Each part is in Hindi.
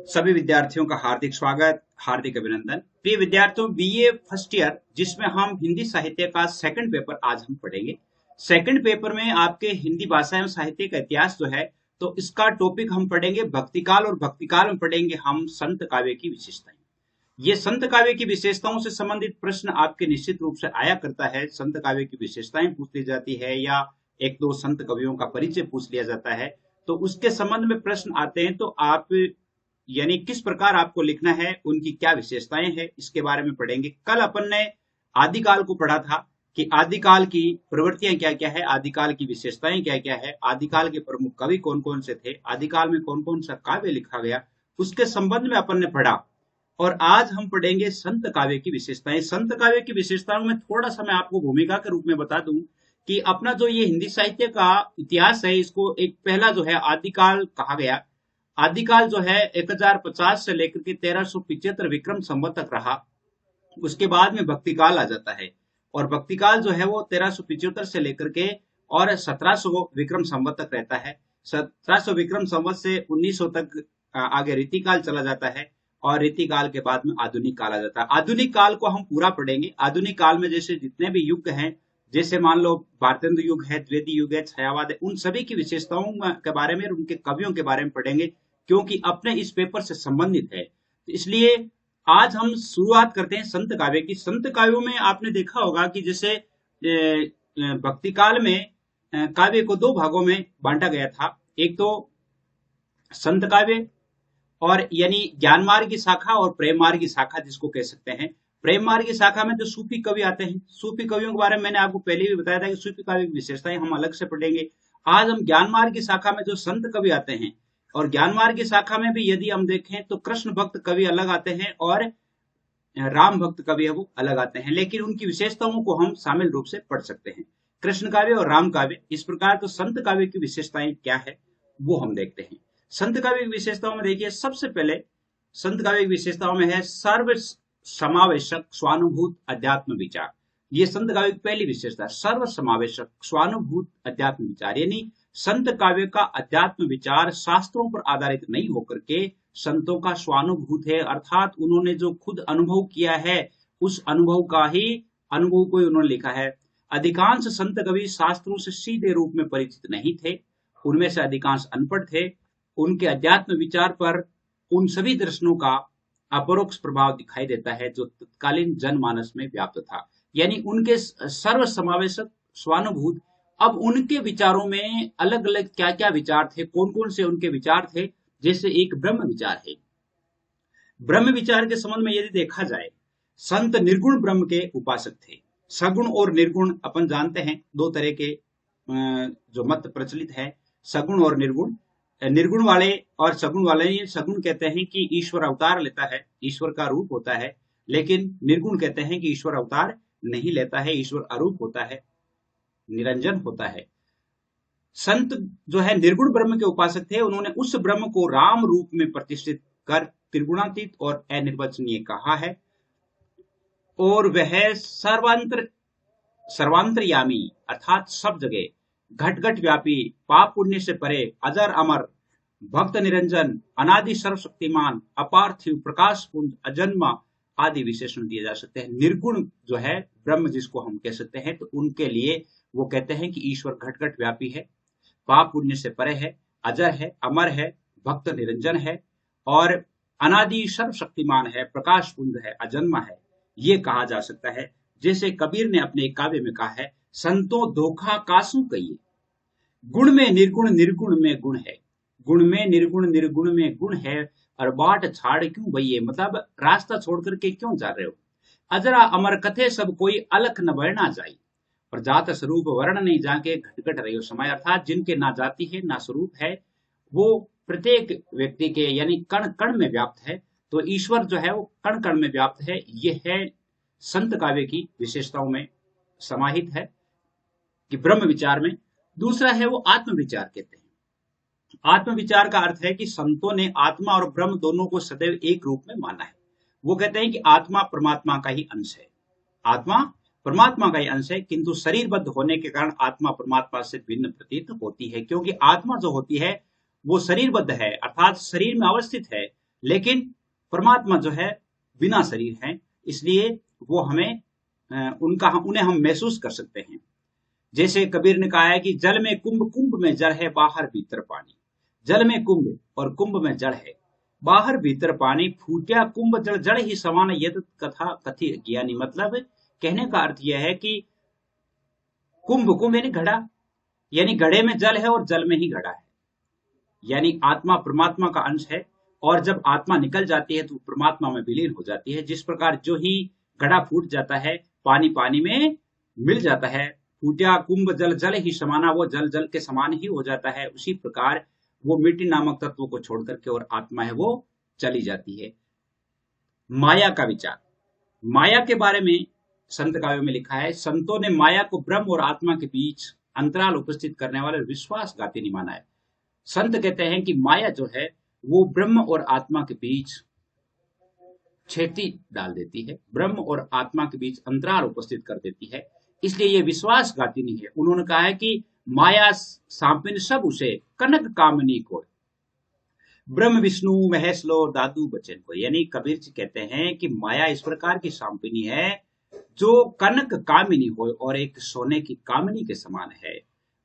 सभी विद्यार्थियों का हार्दिक स्वागत, हार्दिक अभिनंदन। प्रिय विद्यार्थियों, बीए फर्स्ट ईयर जिसमें हम हिंदी साहित्य का सेकंड पेपर आज हम पढ़ेंगे। सेकंड पेपर में आपके हिंदी भाषा एवं साहित्य का इतिहास जो है, तो इसका टॉपिक हम पढ़ेंगे भक्तिकाल, और भक्तिकाल में पढ़ेंगे हम संत काव्य की विशेषताएं। ये संत काव्य की विशेषताओं से संबंधित प्रश्न आपके निश्चित रूप से आया करता है। संत काव्य की विशेषताएं पूछ ली जाती है या एक दो संत कवियों का परिचय पूछ लिया जाता है, तो उसके संबंध में प्रश्न आते हैं। तो आप यानी किस प्रकार आपको लिखना है, उनकी क्या विशेषताएं हैं, इसके बारे में पढ़ेंगे। कल अपन ने आदिकाल को पढ़ा था कि आदिकाल की प्रवृत्तियां क्या क्या है, आदिकाल की विशेषताएं क्या क्या है, आदिकाल के प्रमुख कवि कौन कौन से थे, आदिकाल में कौन कौन सा काव्य लिखा गया, उसके संबंध में अपन ने पढ़ा। और आज हम पढ़ेंगे संत काव्य की विशेषताएं। संत काव्य की विशेषताओं में थोड़ा सा मैं आपको भूमिका के रूप में बता दूं कि अपना जो ये हिंदी साहित्य का इतिहास है, इसको एक पहला जो है आदिकाल कहा गया। आदिकाल जो है 1050 से लेकर के 1375 विक्रम संवत तक रहा। उसके बाद में भक्तिकाल आ जाता है, और भक्तिकाल जो है वो 1375 से लेकर के और 1700 विक्रम संवत तक रहता है। 1700 विक्रम संवत से 1900 तक आगे रीतिकाल चला जाता है, और रीतिकाल के बाद में आधुनिक काल आ जाता है। आधुनिक काल को हम पूरा पढ़ेंगे। आधुनिक काल में जैसे जितने भी युग हैं, जैसे मान लो भारतेंदु युग है, द्विवेदी युग है, छायावाद है, उन सभी की विशेषताओं के बारे में, उनके कवियों के बारे में पढ़ेंगे, क्योंकि अपने इस पेपर से संबंधित है। तो इसलिए आज हम शुरुआत करते हैं संत काव्य की। संत काव्यों में आपने देखा होगा कि जैसे भक्ति काल में काव्य को दो भागों में बांटा गया था। एक तो संत काव्य, और यानी ज्ञान मार्ग की शाखा, और प्रेम मार्ग की शाखा जिसको कह सकते हैं। प्रेम मार्ग की शाखा में जो सूफी कवि आते हैं, सूफी कवियों के बारे में मैंने आपको पहले भी बताया था कि सूफी काव्य की विशेषताएं हम अलग से पढ़ेंगे। आज हम ज्ञान मार्ग की शाखा में जो संत कवि आते हैं, और ज्ञान मार्ग की शाखा में भी यदि हम देखें तो कृष्ण भक्त कवि अलग आते हैं और राम भक्त कवि है वो अलग आते हैं, लेकिन उनकी विशेषताओं को हम शामिल रूप से पढ़ सकते हैं, कृष्ण काव्य और राम काव्य। इस प्रकार तो संत काव्य की विशेषताएं क्या है वो हम देखते हैं। संत काव्य की विशेषताओं में देखिए, सबसे पहले संत काव्य की विशेषताओं में है सर्व समावेशक स्वानुभूत अध्यात्म विचार। ये संत काव्य की पहली विशेषता, सर्व समावेशक स्वानुभूत अध्यात्म विचार। यानी संत काव्य का अध्यात्म विचार शास्त्रों पर आधारित नहीं होकर के संतों का स्वानुभूत है, अर्थात उन्होंने जो खुद अनुभव किया है उस अनुभव का ही अनुभव को उन्होंने लिखा है। अधिकांश संत कवि शास्त्रों से सीधे रूप में परिचित नहीं थे, उनमें से अधिकांश अनपढ़ थे। उनके अध्यात्म विचार पर उन सभी दर्शनों का अपरोक्ष प्रभाव दिखाई देता है जो तत्कालीन जनमानस में व्याप्त था। यानी उनके सर्व समावेशक स्वानुभूत, अब उनके विचारों में अलग अलग क्या क्या विचार थे, कौन कौन से उनके विचार थे। जैसे एक ब्रह्म विचार है। ब्रह्म विचार के संबंध में यदि देखा जाए, संत निर्गुण ब्रह्म के उपासक थे। सगुण और निर्गुण अपन जानते हैं, दो तरह के जो मत प्रचलित है, सगुण और निर्गुण। निर्गुण वाले और सगुण वाले, सगुण कहते हैं कि ईश्वर अवतार लेता है, ईश्वर का रूप होता है, लेकिन निर्गुण कहते हैं कि ईश्वर अवतार नहीं लेता है, ईश्वर अरूप होता है, निरंजन होता है। संत जो है निर्गुण ब्रह्म के उपासक थे। उन्होंने उस ब्रह्म को राम रूप में प्रतिष्ठित कर त्रिगुणातीत और अनिर्वचनीय कहा है, और वह सर्वांतरयामी अर्थात सब जगह, घट घट व्यापी, पाप पुण्य से परे, अजर अमर, भक्त निरंजन, अनादि सर्वशक्तिमान, अपार्थिव, प्रकाश पुंज, अजन्मा आदि विशेषण दिए जा सकते हैं। निर्गुण जो है ब्रह्म जिसको हम कह सकते हैं, तो उनके लिए वो कहते हैं कि ईश्वर घट घट व्यापी है, पाप पुण्य से परे है, अजर है, अमर है, भक्त निरंजन है, और अनादि सर्वशक्तिमान है, प्रकाश पुंज है, अजन्मा है, ये कहा जा सकता है। जैसे कबीर ने अपने काव्य में कहा है, संतों धोखा कासू कहिए, गुण में निर्गुण निर्गुण में गुण है, गुण में निर्गुण निर्गुण में गुण है, और बाट छाड़ क्यों भइये, मतलब रास्ता छोड़ करके क्यों जा रहे हो। अजरा अमर कथे सब कोई, अलख न बढ़ना जाई, और जात स्वरूप वर्ण नहीं जाके घटघट रहे हो समय। अर्थात जिनके ना जाति है ना स्वरूप है, वो प्रत्येक व्यक्ति के यानी कण कण में व्याप्त है। तो ईश्वर जो है वो कण कण में व्याप्त है। ये है संत काव्य की विशेषताओं में समाहित है कि ब्रह्म विचार में। दूसरा है वो आत्म विचार कहते हैं। आत्म विचार का अर्थ है कि संतों ने आत्मा और ब्रह्म दोनों को सदैव एक रूप में माना है। वो कहते हैं कि आत्मा परमात्मा का ही अंश है, आत्मा परमात्मा का ही अंश है, किंतु शरीरबद्ध होने के कारण आत्मा परमात्मा से भिन्न प्रतीत होती है, क्योंकि आत्मा जो होती है वो शरीरबद्ध है, अर्थात शरीर में अवस्थित है। लेकिन परमात्मा जो है बिना शरीर है, इसलिए वो हमें उन्हें हम महसूस कर सकते हैं। जैसे कबीर ने कहा है कि जल में कुंभ, कुंभ में जल है, बाहर भीतर पानी। जल में कुंभ और कुंभ में जल है, बाहर भीतर पानी। फूटिया कुंभ जल जड़ ही समान, यद कथा कथि ज्ञानी। मतलब कहने का अर्थ यह है कि कुंभ, कुंभ यानी घड़ा, यानी घड़े में जल है और जल में ही घड़ा है, यानी आत्मा परमात्मा का अंश है। और जब आत्मा निकल जाती है तो परमात्मा में विलीन हो जाती है। जिस प्रकार जो ही घड़ा फूट जाता है, पानी पानी में मिल जाता है, फूटा कुंभ जल जल ही समाना, वो जल जल के समान ही हो जाता है। उसी प्रकार वो मिट्टी नामक तत्वों को छोड़ करके और आत्मा है वो चली जाती है। माया का विचार, माया के बारे में संत काव्य में लिखा है, संतों ने माया को ब्रह्म और आत्मा के बीच अंतराल उपस्थित करने वाले विश्वासघाती माना है। संत कहते हैं कि माया जो है वो ब्रह्म और आत्मा के बीच क्षति डाल देती है, ब्रह्म और आत्मा के बीच अंतराल उपस्थित कर देती है, इसलिए ये विश्वासघाती नहीं है। उन्होंने कहा है कि माया सांपिन सब उसे कनक कामनी को, ब्रह्म विष्णु महेश लो दादू बचन को। यानी कबीर जी कहते हैं कि माया इस प्रकार की सांपिनी है जो कनक कामिनी हो और एक सोने की कामिनी के समान है।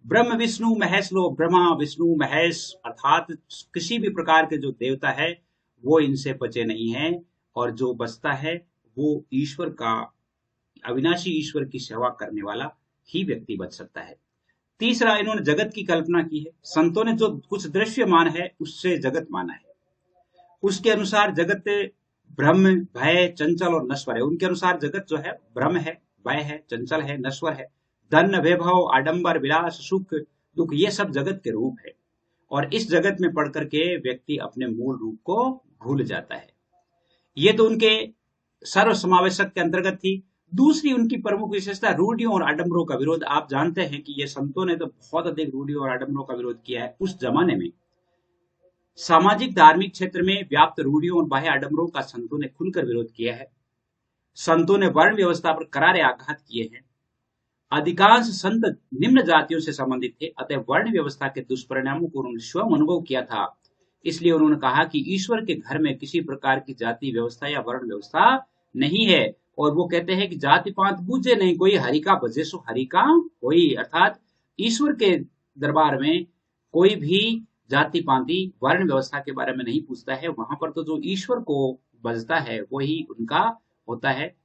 ब्रह्म विष्णु महेश लो, ब्रह्मा विष्णु महेश अर्थात किसी भी प्रकार के जो देवता है वो इनसे बचे नहीं है, और जो बचता है वो ईश्वर का, अविनाशी ईश्वर की सेवा करने वाला ही व्यक्ति बच सकता है। तीसरा, इन्होंने जगत की कल्पना की है। संतों ने जो कुछ दृश्यमान है उससे जगत माना है। उसके अनुसार जगत ब्रह्म, भय, चंचल और नश्वर है। उनके अनुसार जगत जो है ब्रह्म है, भय है, चंचल है, नश्वर है। धन, वैभव, आडंबर, विलास, सुख, दुख, ये सब जगत के रूप है, और इस जगत में पढ़ करके व्यक्ति अपने मूल रूप को भूल जाता है। ये तो उनके सर्व समावेशक के अंतर्गत थी। दूसरी उनकी प्रमुख विशेषता रूढ़ियों और आडंबरों का विरोध। आप जानते हैं कि ये संतों ने तो बहुत अधिक रूढ़ियों और आडंबरों का विरोध किया है। उस जमाने में सामाजिक धार्मिक क्षेत्र में व्याप्त रूढ़ियों और बाह्य आडंबरों का संतों ने खुलकर विरोध किया है। संतों ने वर्ण व्यवस्था पर करारे आघात किए हैं। अधिकांश संत निम्न जातियों से संबंधित थे, अतः वर्ण व्यवस्था के दुष्परिणामों को उन्होंने स्वयं अनुभव किया था। इसलिए उन्होंने कहा कि ईश्वर के घर में किसी प्रकार की जाति व्यवस्था या वर्ण व्यवस्था नहीं है। और वो कहते हैं कि जाति पात बूझे नहीं कोई, हरि का भजे सो हरि का कोई। अर्थात ईश्वर के दरबार में कोई भी जाति पाति वर्ण व्यवस्था के बारे में नहीं पूछता है। वहां पर तो जो ईश्वर को भजता है वही उनका होता है।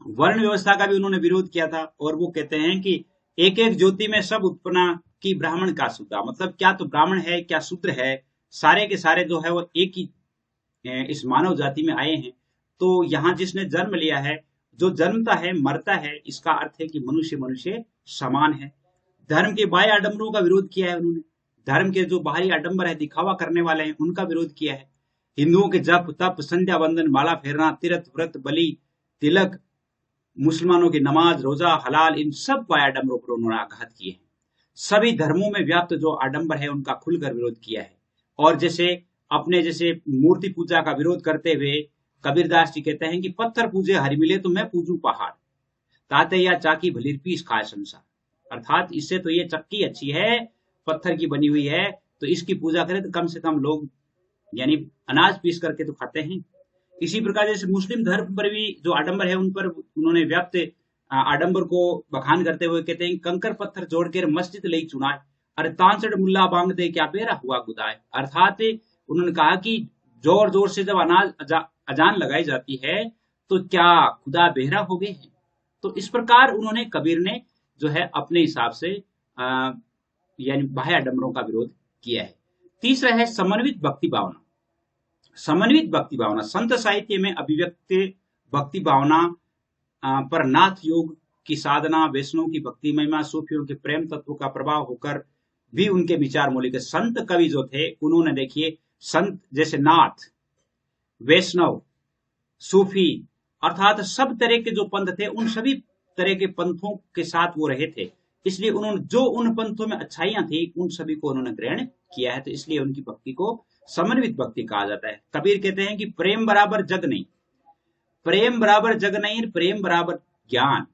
वर्ण व्यवस्था का भी उन्होंने विरोध किया था, और वो कहते हैं कि एक एक ज्योति में सब उत्पन्ना की ब्राह्मण का शुद्धा। मतलब क्या तो ब्राह्मण है, क्या शूद्र है, सारे के सारे जो है वो एक ही इस मानव जाति में आए हैं। तो यहाँ जिसने जन्म लिया है, जो जन्मता है मरता है, इसका अर्थ है कि मनुष्य मनुष्य समान है। धर्म के बाह्य आडंबरों का विरोध किया है उन्होंने। धर्म के जो बाहरी आडंबर है, दिखावा करने वाले हैं, उनका विरोध किया है। हिंदुओं के जप तप, संध्या वंदन, माला फेरना, तीर्थ व्रत, बलि, तिलक, मुसलमानों की नमाज, रोजा, हलाल, इन सब बाह्य आडंबरों पर उन्होंने आघात किए हैं। सभी धर्मों में व्याप्त जो आडंबर है उनका खुलकर विरोध किया है। और जैसे अपने जैसे मूर्ति पूजा का विरोध करते हुए कबीरदास जी कहते हैं कि पत्थर पूजे हरि मिले तो मैं पूजू पहाड़, ताते या चाकी भलीर पीस खाए संसार। अर्थात इससे तो ये चक्की अच्छी है, पत्थर की बनी हुई है, तो इसकी पूजा करें तो कम से कम लोग यानी अनाज पीस करके तो खाते हैं। इसी प्रकार जैसे मुस्लिम धर्म पर भी जो आडंबर है उन पर उन्होंने व्याप्त आडंबर को बखान करते हुए कहते हैं कंकर पत्थर जोड़ कर मस्जिद ले चुनाए, अरे तांसड़ मुल्ला बांग दे क्या बेरा हुआ गुदाए। अर्थात उन्होंने कहा कि जोर जोर से जब अजान लगाई जाती है तो क्या खुदा बेहरा हो गए हैं। तो इस प्रकार उन्होंने कबीर ने जो है अपने हिसाब से यानी बाह्य आडंबरों का विरोध किया है। तीसरा है समन्वित भक्ति भावना। समन्वित भक्ति भावना संत साहित्य में अभिव्यक्त भक्ति भावना पर नाथ योग की साधना, वैष्णव की भक्ति महिमा, सूफियों के प्रेम तत्व का प्रभाव होकर भी उनके विचार मौलिक है। संत कवि जो थे उन्होंने देखिए संत जैसे नाथ, वैष्णव, सूफी अर्थात सब तरह के जो पंथ थे उन सभी तरह के पंथों के साथ वो रहे थे। इसलिए उन्होंने जो उन पंथों में अच्छाइयां थी उन सभी को उन्होंने ग्रहण किया है। तो इसलिए उनकी भक्ति को समन्वित भक्ति कहा जाता है। कबीर कहते हैं कि प्रेम बराबर जग नहीं, प्रेम बराबर जग नहीं, प्रेम बराबर ज्ञान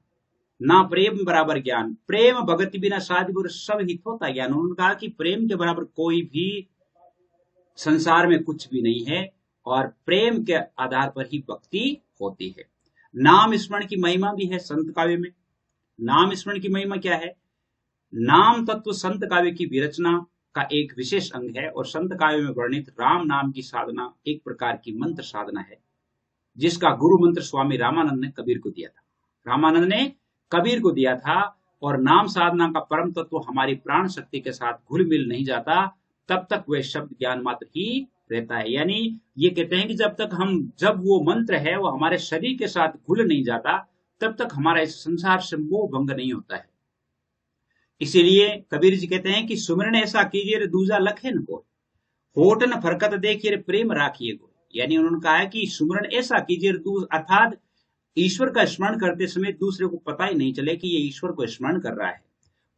ना, प्रेम बराबर ज्ञान, प्रेम भगति बिना साधु सब हित होता ज्ञान। उन्होंने कहा कि प्रेम के बराबर कोई भी संसार में कुछ भी नहीं है। और प्रेम के आधार पर ही भक्ति होती है। नाम स्मरण की महिमा भी है संत काव्य में। नाम स्मरण की महिमा क्या है? नाम तत्व संत काव्य की विरचना का एक विशेष अंग है और संत काव्य में वर्णित राम नाम की साधना एक प्रकार की मंत्र साधना है, जिसका गुरु मंत्र स्वामी रामानंद ने कबीर को दिया था। रामानंद ने कबीर को दिया था। और नाम साधना का परम तत्व हमारी प्राण शक्ति के साथ घुल मिल नहीं जाता, तब तक वह शब्द ज्ञान मात्र ही रहता है। यानी ये कहते हैं कि जब वो मंत्र है वो हमारे शरीर के साथ घुल नहीं जाता, तब तक हमारा इस संसार से मोह भंग नहीं होता है। इसीलिए कबीर जी कहते हैं कि सुमिरन ऐसा कीजिए रे दूजा लखे न कोई, होठ न फरकत देखिए रे प्रेम राखिए कोई। यानी उन्होंने कहा है कि सुमिरन ऐसा कीजिए, अर्थात ईश्वर का स्मरण करते समय दूसरे को पता ही नहीं चले कि ये ईश्वर को स्मरण कर रहा है।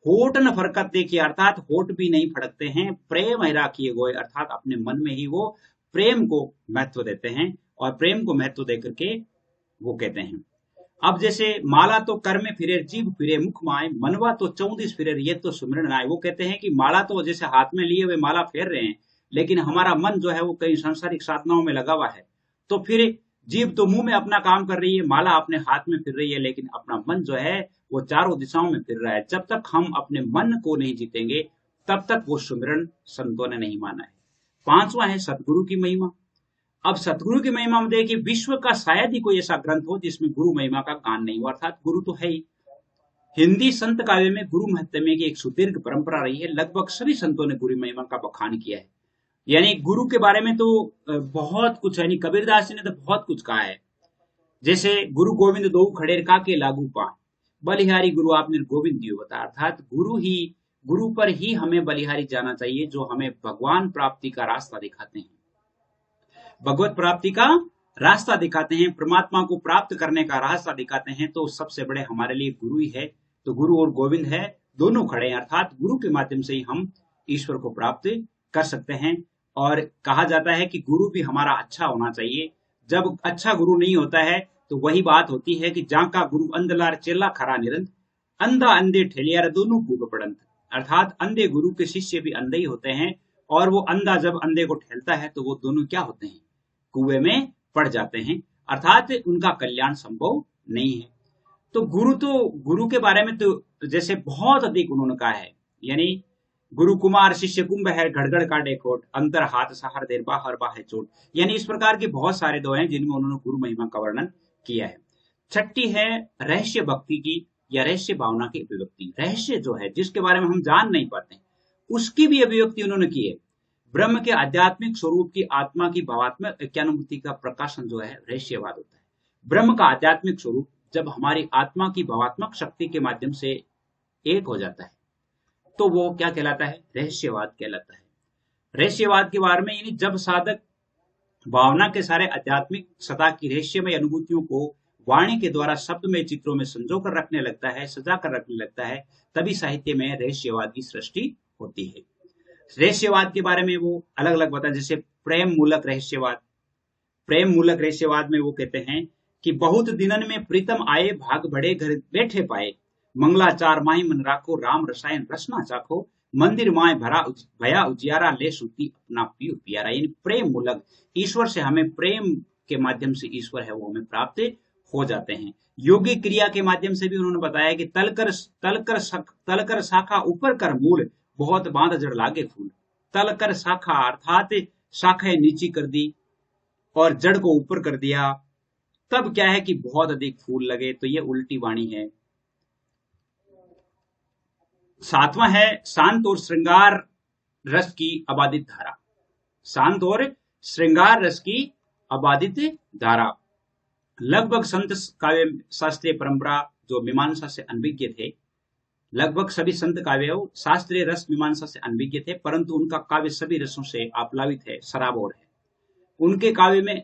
होठ न फरकत देखिए, अर्थात होठ भी नहीं फड़कते हैं। प्रेम ही राखिए गोय, अर्थात अपने मन में ही वो प्रेम को महत्व देते हैं और प्रेम को महत्व देकर के वो कहते हैं। अब जैसे माला तो कर में फिरे, जीभ फिरे मुख माए, मनवा तो 34 फिरे, ये तो सुमिरन आए। वो कहते हैं कि माला तो जैसे हाथ में लिए हुए माला फेर रहे हैं, लेकिन हमारा मन जो है वो कई सांसारिक साधनाओं में लगा हुआ है। तो फिर जीभ तो मुंह में अपना काम कर रही है, माला अपने हाथ में फिर रही है, लेकिन अपना मन जो है वो चारों दिशाओं में फिर रहा है। जब तक हम अपने मन को नहीं जीतेंगे, तब तक वो सुमिरन संतों ने नहीं माना है। 5वां है सतगुरु की महिमा। अब सतगुरु की महिमा में देखिए, विश्व का शायद ही कोई ऐसा ग्रंथ हो जिसमें गुरु महिमा का गान नहीं हुआ, अर्थात गुरु तो है ही। हिंदी संत काव्य में गुरु महत्व की एक सुदीर्घ परंपरा रही है। लगभग सभी संतों ने गुरु महिमा का बखान किया है। यानी गुरु के बारे में तो बहुत कुछ है। कबीरदास जी ने तो बहुत कुछ कहा है। जैसे गुरु गोविंद दो खड़े के लागू पा, बलिहारी गुरु आपने गोविंद दियो बता, अर्थात गुरु पर ही हमें बलिहारी जाना चाहिए, जो हमें भगवान प्राप्ति का रास्ता दिखाते हैं, भगवत प्राप्ति का रास्ता दिखाते हैं, परमात्मा को प्राप्त करने का रास्ता दिखाते हैं। तो सबसे बड़े हमारे लिए गुरु ही है। तो गुरु और गोविंद है, दोनों खड़े हैं, अर्थात गुरु के माध्यम से ही हम ईश्वर को प्राप्त कर सकते हैं। और कहा जाता है कि गुरु भी हमारा अच्छा होना चाहिए। जब अच्छा गुरु नहीं होता है तो वही बात होती है कि जाका गुरु अंधलार चेला खरा निरंत, अंधा अंधे ठेलियार दोनों कूप पड़ंत, अर्थात अंधे गुरु के शिष्य भी अंधे ही होते हैं। और वो अंधा जब अंधे को ठेलता है तो वो दोनों क्या होते हैं? कुएं में पड़ जाते हैं, अर्थात उनका कल्याण संभव नहीं है। तो गुरु के बारे में तो जैसे बहुत अधिक उन्होंने कहा है। यानी गुरु कुमार शिष्य कुंभ है, घड़गड़ काटे कोट, अंतर हाथ सहार देर बाहर बाहे चोट। यानी इस प्रकार के बहुत सारे दो हैं जिनमें उन्होंने गुरु महिमा का वर्णन किया है। 6ठी है रहस्य भक्ति की या रहस्य भावना की अभिव्यक्ति। रहस्य जो है जिसके बारे में हम जान नहीं पाते, उसकी भी अभिव्यक्ति उन्होंने की है। ब्रह्म के आध्यात्मिक स्वरूप की आत्मा की भावात्मक ऐक्यानुभूति का प्रकाशन जो है रहस्यवाद होता है। ब्रह्म का आध्यात्मिक स्वरूप जब हमारी आत्मा की भावात्मक शक्ति के माध्यम से एक हो जाता है तो वो क्या कहलाता है? रहस्यवाद कहलाता है। रहस्यवाद के बारे में यानी जब साधक भावना के सारे आध्यात्मिक सत्ता की रहस्यमय अनुभूतियों को वाणी के द्वारा शब्द में चित्रों में संजो कर रखने लगता है, सजा कर रखने लगता है, तभी साहित्य में रहस्यवाद की सृष्टि होती है। रहस्यवाद के बारे में वो अलग अलग बताया। जैसे प्रेम मूलक रहस्यवाद। प्रेम मूलक रहस्यवाद में वो कहते हैं कि बहुत दिनन में प्रीतम आए, भाग बड़े घर बैठे पाए, मंगलाचार माही मन राखो, राम रसायन रसना चाखो, मंदिर माए भया उजियारा, ले सुती अपना पीयू पियारा। यानी प्रेम मूलक, ईश्वर से हमें प्रेम के माध्यम से ईश्वर है वो हमें प्राप्त हो जाते हैं। योगिक क्रिया के माध्यम से भी उन्होंने बताया कि तलकर शाखा ऊपर कर मूल, बहुत बांध जड़ लागे फूल। तलकर शाखा अर्थात शाखाएं नीची कर दी और जड़ को ऊपर कर दिया, तब क्या है कि बहुत अधिक फूल लगे। तो ये उल्टी वाणी है। 7वां है शांत और श्रृंगार रस की अबाधित धारा। शांत और श्रृंगार रस की अबाधित धारा। लगभग संत काव्य शास्त्रीय परंपरा जो मीमांसा से अनभिज्ञ थे, लगभग सभी संत काव्य शास्त्रीय रस मीमांसा से अनभिज्ञ थे, परंतु उनका काव्य सभी रसों से आप्लावित है, सराबोर है। उनके काव्य में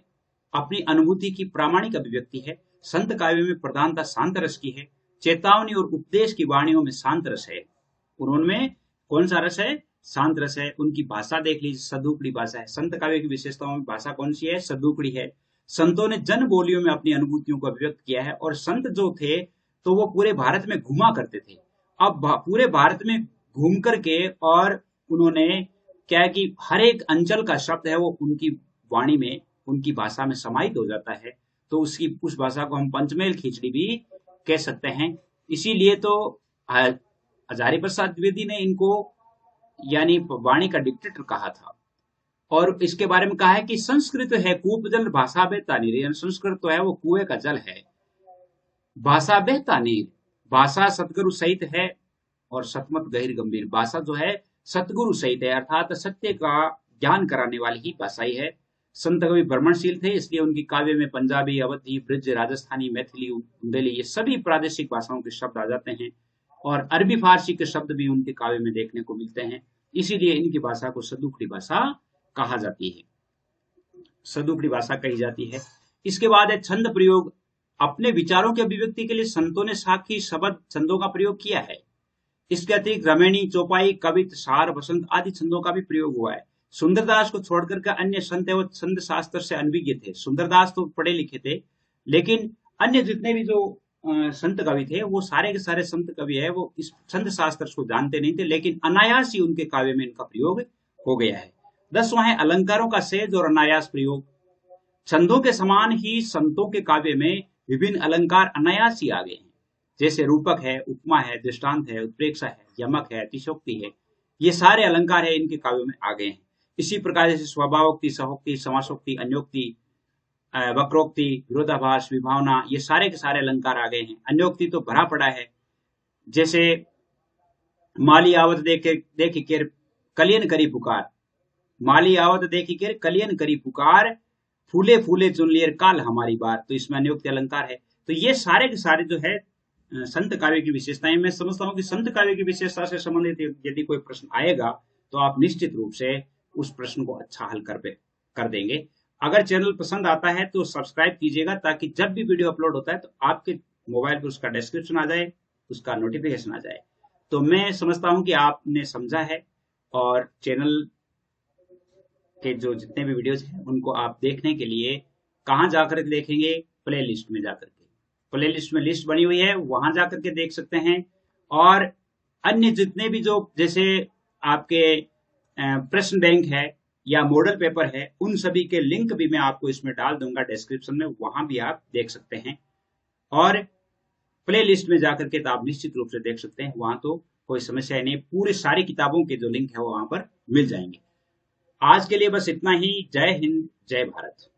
अपनी अनुभूति की प्रामाणिक अभिव्यक्ति है। संत काव्य में प्रधानता शांत रस की है। चेतावनी और उपदेश की वाणियों में शांत रस है। उनमें कौन सा रस है? शांत रस है। उनकी भाषा देख लीजिए, सदुकड़ी भाषा है। संत काव्य की विशेषताओं में भाषा कौन सी है? सदुकड़ी है। संतों ने जन बोलियों में अपनी अनुभूतियों को अभिव्यक्त किया है। और संत जो थे तो वो पूरे भारत में घुमा करते थे। अब पूरे भारत में घूम करके और उन्होंने क्या है कि हर एक अंचल का शब्द है वो उनकी वाणी में उनकी भाषा में समाहित हो जाता है तो उस भाषा को हम पंचमेल खिचड़ी भी कह सकते हैं। इसीलिए तो हजारी प्रसाद द्विवेदी ने इनको यानी वाणी का डिक्टेटर कहा था। और इसके बारे में कहा है कि संस्कृत है कूप जल भाषा बहता नीर, यानी संस्कृत तो है वो कुएं का जल है, भाषा बहता नीर, भाषा सतगुरु सहित है और सतमत गहिर गंभीर। भाषा जो है सतगुरु सहित है, अर्थात सत्य का ज्ञान कराने वाली ही भाषा ही है। संत कवि भ्रमणशील थे, इसलिए उनकी काव्य में पंजाबी, अवधी, ब्रज, राजस्थानी, मैथिली, बुंदेली ये सभी प्रादेशिक भाषाओं के शब्द आ जाते हैं और अरबी फारसी के शब्द भी उनके काव्य में देखने को मिलते हैं। इसीलिए इनकी भाषा को सदुखड़ी भाषा कहा जाती है, सदुखड़ी भाषा कही जाती है। इसके बाद है छंद प्रयोग। अपने विचारों की अभिव्यक्ति के लिए संतों ने साखी, शब्द, छंदों का प्रयोग किया है। इसके अतिरिक्त रमेणी, चौपाई, कवित, सार, वसंत आदि छंदों का भी प्रयोग हुआ है। सुंदरदास को छोड़कर के अन्य संत है वो छंद शास्त्र से अनभिज्ञ थे। सुंदरदास तो पढ़े लिखे थे, लेकिन अन्य जितने भी जो संत कवि थे वो सारे के सारे संत कवि है वो इस छंद शास्त्र को जानते नहीं थे, लेकिन अनायास ही उनके काव्य में इनका प्रयोग हो गया है। 10वां है अलंकारों का सहज और अनायास प्रयोग। छंदों के समान ही संतों के काव्य में विभिन्न अलंकार अनायास ही आ गए हैं, जैसे रूपक है, उपमा है, दृष्टांत है, उत्प्रेक्षा है, यमक है, अतिशोक्ति है, ये सारे अलंकार है इनके काव्यों में आ गए हैं। इसी प्रकार जैसे स्वभावोक्ति, सहोक्ति, समासोक्ति, अन्योक्ति, वक्रोक्ति, विरोधाभास, विभावना, ये सारे के सारे अलंकार आ गए हैं। अन्योक्ति तो भरा पड़ा है, जैसे माली आवत देखी केर कलियन करी पुकार, माली आवत देखी केर कलियन करी पुकार, फूले फूले चुन लियर काल हमारी बार, तो इसमें अन्योक्ति अलंकार है। तो ये सारे के सारे जो है संत काव्य की विशेषताएं। मैं समझता हूँ कि संत काव्य की विशेषता से संबंधित यदि कोई प्रश्न आएगा तो आप निश्चित रूप से उस प्रश्न को अच्छा हल कर देंगे। अगर चैनल पसंद आता है तो सब्सक्राइब कीजिएगा, ताकि जब भी वीडियो अपलोड होता है तो आपके मोबाइल पर उसका डिस्क्रिप्शन आ जाए, उसका नोटिफिकेशन आ जाए। तो मैं समझता हूं कि आपने समझा है, और चैनल के जो जितने भी वीडियोज हैं उनको आप देखने के लिए कहाँ जाकर देखेंगे, प्ले लिस्ट में जाकर के, प्ले लिस्ट में लिस्ट बनी हुई है वहां जाकर के देख सकते हैं। और अन्य जितने भी जो जैसे आपके प्रश्न बैंक है या मॉडल पेपर है, उन सभी के लिंक भी मैं आपको इसमें डाल दूंगा डिस्क्रिप्शन में, वहां भी आप देख सकते हैं। और प्ले लिस्ट में जाकर के तो आप निश्चित रूप से देख सकते हैं, वहां तो कोई समस्या नहीं, पूरी सारी किताबों के जो लिंक है वो वहां पर मिल जाएंगे। आज के लिए बस इतना ही। जय हिंद, जय भारत।